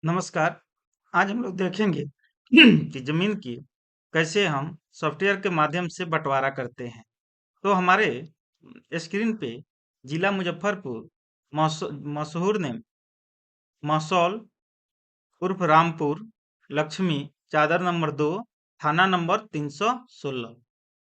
नमस्कार। आज हम लोग देखेंगे कि ज़मीन की कैसे हम सॉफ्टवेयर के माध्यम से बँटवारा करते हैं। तो हमारे स्क्रीन पे जिला मुज़फ्फरपुर मौस मशहूर ने मसौल उर्फ रामपुर, लक्ष्मी, चादर नंबर 2, थाना नंबर 316।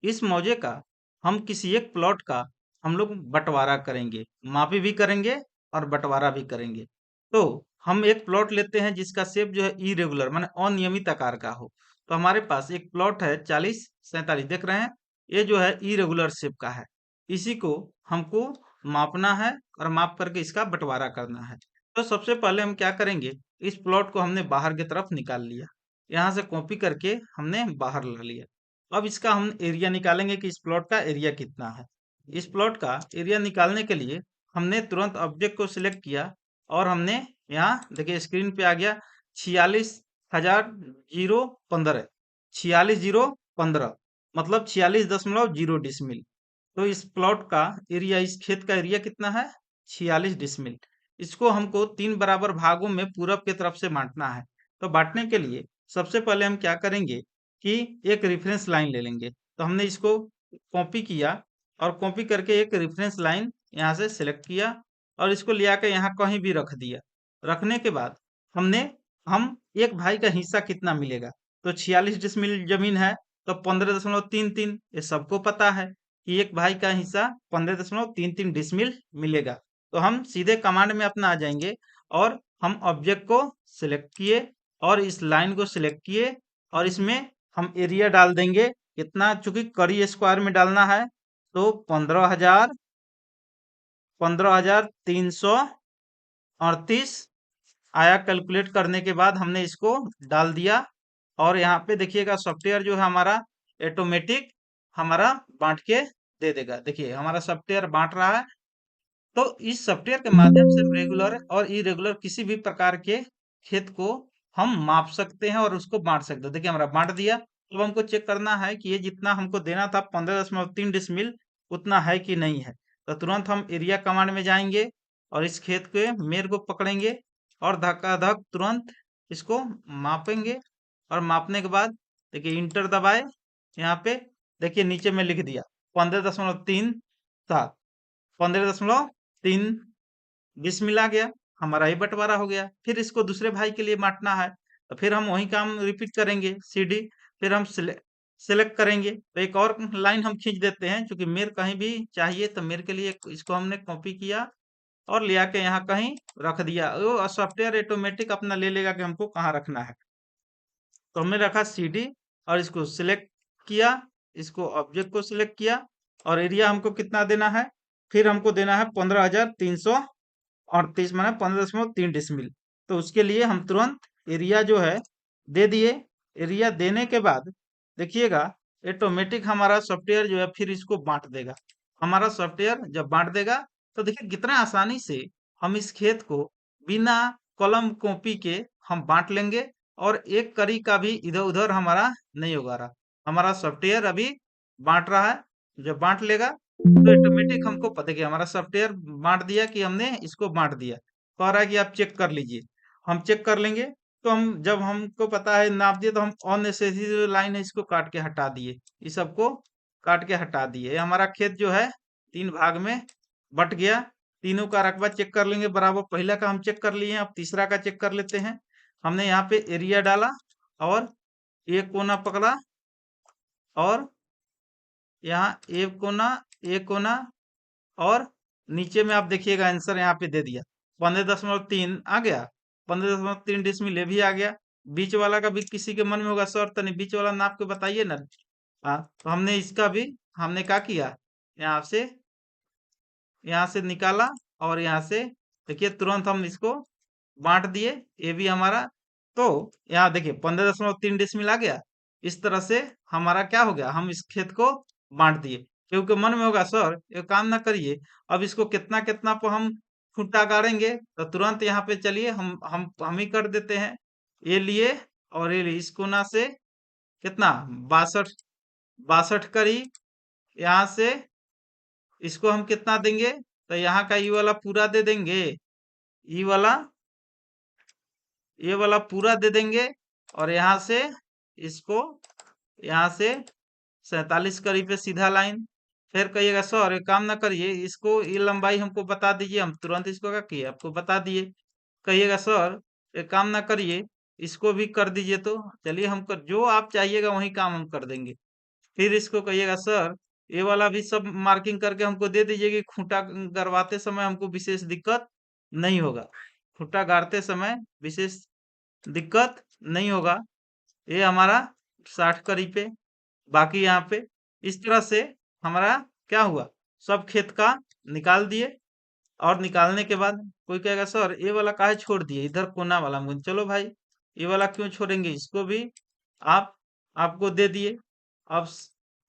इस मौजे का हम किसी एक प्लॉट का हम लोग बँटवारा करेंगे, मापी भी करेंगे और बँटवारा भी करेंगे। तो हम एक प्लॉट लेते हैं जिसका शेप जो है इरेगुलर माने अनियमित आकार का हो। तो हमारे पास एक प्लॉट है 40-47 देख रहे हैं? ये जो है इरेगुलर शेप का है। इसी को हमको मापना है और माप करके इसका बँटवारा करना है। तो सबसे पहले हम क्या करेंगे, इस प्लॉट को हमने बाहर की तरफ निकाल लिया। यहाँ से कॉपी करके हमने बाहर ला लिया। अब इसका हम एरिया निकालेंगे कि इस प्लॉट का एरिया कितना है। इस प्लॉट का एरिया निकालने के लिए हमने तुरंत ऑब्जेक्ट को सिलेक्ट किया और हमने यहाँ देखिए स्क्रीन पे आ गया 46,015 46,015 मतलब 46.0 डिसमिल। तो इस प्लॉट का एरिया इस खेत का एरिया कितना है 46 डिसमिल। इसको हमको 3 बराबर भागों में पूरब की तरफ से बांटना है। तो बांटने के लिए सबसे पहले हम क्या करेंगे कि एक रेफरेंस लाइन ले लेंगे। तो हमने इसको कॉपी किया और कॉपी करके एक रेफरेंस लाइन यहाँ से सिलेक्ट किया और इसको ले आकर यहाँ कहीं भी रख दिया। रखने के बाद हमने हम एक भाई का हिस्सा कितना मिलेगा, तो 46 डिसमिल जमीन है तो 15.33 ये सबको पता है कि एक भाई का हिस्सा 15.33 डिसमिल मिलेगा। तो हम सीधे कमांड में अपना आ जाएंगे और हम ऑब्जेक्ट को सिलेक्ट किए और इस लाइन को सिलेक्ट किए और इसमें हम एरिया डाल देंगे कितना, चूंकि कड़ी स्क्वायर में डालना है तो 15,338 आया। कैलकुलेट करने के बाद हमने इसको डाल दिया और यहाँ पे देखिएगा सॉफ्टवेयर जो है हमारा ऑटोमेटिक हमारा बांट के दे देगा। देखिए हमारा सॉफ्टवेयर बांट रहा है। तो इस सॉफ्टवेयर के माध्यम से हम रेगुलर और इरेगुलर किसी भी प्रकार के खेत को हम माप सकते हैं और उसको बांट सकते हैं। देखिए हमारा बांट दिया। अब हमको चेक करना है कि ये जितना हमको देना था 15.3 डिसमिल उतना है कि नहीं है। तो तुरंत हम एरिया कमांड में जाएंगे और इस खेत के मेर को पकड़ेंगे और धक्का-धक तुरंत इसको मापेंगे और मापने के बाद देखिए इंटर दबाए। यहाँ पे देखिए नीचे में लिख दिया 15.37 15.3 डिसमिल आ गया। हमारा ही बंटवारा हो गया। फिर इसको दूसरे भाई के लिए बांटना है तो फिर हम वही काम रिपीट करेंगे सीडी। फिर हम सेलेक्ट करेंगे तो एक और लाइन हम खींच देते हैं क्योंकि मेर कहीं भी चाहिए। तो मेर के लिए इसको हमने कॉपी किया और ले आके यहाँ कहीं रख दिया। वो सॉफ्टवेयर ऑटोमेटिक अपना ले लेगा कि हमको कहाँ रखना है। तो हमने रखा सीडी और इसको सिलेक्ट किया, इसको ऑब्जेक्ट को सिलेक्ट किया और एरिया हमको कितना देना है, फिर हमको देना है 15,338 माने 15.3 डिसमिल। तो उसके लिए हम तुरंत एरिया जो है दे दिए। एरिया देने के बाद देखिएगा ऑटोमेटिक हमारा सॉफ्टवेयर जो है फिर इसको बांट देगा। हमारा सॉफ्टवेयर जब बांट देगा तो देखिए कितना आसानी से हम इस खेत को बिना कलम कॉपी के हम बांट लेंगे और एक कड़ी का भी इधर-उधर हमारा नहीं होगा रहा। हमारा सॉफ्टवेयर अभी बाँट रहा है, जब बाँट लेगा तो ऑटोमेटिक हमको पता है कि हमारा सॉफ्टवेयर बाँट दिया कि हमने इसको बाँट दिया। कह रहा है कि आप चेक कर लीजिए। हम चेक कर लेंगे तो हम जब हमको पता है नाप दिए तो हम अननेसेसरी जो लाइन है इसको काट के हटा दिए। इस सबको काट के हटा दिए। ये हमारा खेत जो है 3 भाग में बँट गया। तीनों का रकबा चेक कर लेंगे बराबर। पहला का हम चेक कर लिए हैं, अब तीसरा का चेक कर लेते हैं। हमने यहाँ पे एरिया डाला और एक कोना पकड़ा और यहाँ एक कोना और नीचे में आप देखिएगा आंसर यहाँ पे दे दिया 15.3 आ गया। 15.3 डिसमिल ये भी आ गया। बीच वाला का भी किसी के मन में होगा सर तनी बीच वाला नाप के बताइए ना। हाँ तो हमने इसका भी हमने क्या किया, यहाँ से निकाला और यहाँ से देखिए तुरंत हम इसको बांट दिए। ये भी हमारा तो यहाँ देखिए 15.3 डिसमिल आ गया। इस तरह से हमारा क्या हो गया, हम इस खेत को बांट दिए। क्योंकि मन में होगा सर एक काम ना करिए, अब इसको कितना कितना पर हम खूंटा गाड़ेंगे तो तुरंत यहाँ पे चलिए हम ही कर देते हैं। ये लिए और ये लिए, इस कोना से कितना 62 62 करी। यहाँ से इसको हम कितना देंगे तो यहाँ का ई वाला पूरा दे देंगे। ई वाला ये वाला पूरा दे देंगे और यहाँ से इसको यहाँ से 47 करीब पे सीधा लाइन। फिर कहिएगा सर एक काम ना करिए, इसको ये लंबाई हमको बता दीजिए, हम तुरंत इसको क्या किए आपको बता दिए। कहिएगा सर एक काम ना करिए, इसको भी कर दीजिए, तो चलिए हम कर, जो आप चाहिएगा वही काम हम कर देंगे। फिर इसको कहिएगा सर ये वाला भी सब मार्किंग करके हमको दे दीजिए कि खूंटा गड़वाते समय हमको विशेष दिक्कत नहीं होगा, खूंटा गाड़ते समय विशेष दिक्कत नहीं होगा। ये हमारा 60 करीब पे, बाकी यहाँ पे इस तरह से हमारा क्या हुआ, सब खेत का निकाल दिए। और निकालने के बाद कोई कहेगा सर ये वाला काहे छोड़ दिए, इधर कोना वाला, मुझे चलो भाई ये वाला क्यों छोड़ेंगे, इसको भी आप आपको दे दिए। अब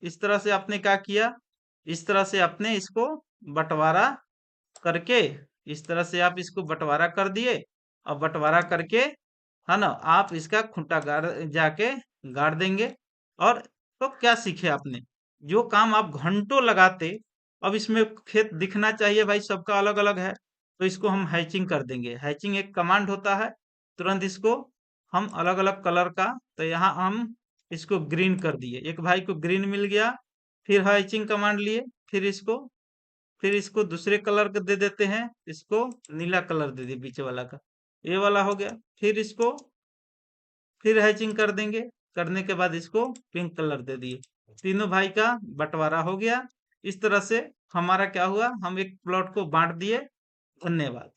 इस तरह से आपने क्या किया, इस तरह से आपने इसको बंटवारा करके, इस तरह से आप इसको बंटवारा कर दिए। और बंटवारा करके है ना, आप इसका खूंटा गाड़ जाके गाड़ देंगे। और तो क्या सीखे आपने, जो काम आप घंटों लगाते, अब इसमें खेत दिखना चाहिए भाई, सबका अलग अलग है, तो इसको हम हैचिंग कर देंगे। हैचिंग एक कमांड होता है, तुरंत इसको हम अलग अलग कलर का, तो यहाँ हम इसको ग्रीन कर दिए, एक भाई को ग्रीन मिल गया। फिर हैचिंग कमांड लिए, फिर इसको फिर इसको दूसरे कलर का दे देते हैं, इसको नीला कलर दे दिए बीच वाला का, ये वाला हो गया। फिर इसको फिर हैचिंग कर देंगे, करने के बाद इसको पिंक कलर दे दिए, तीनों भाई का बंटवारा हो गया। इस तरह से हमारा क्या हुआ, हम एक प्लॉट को बांट दिए। धन्यवाद।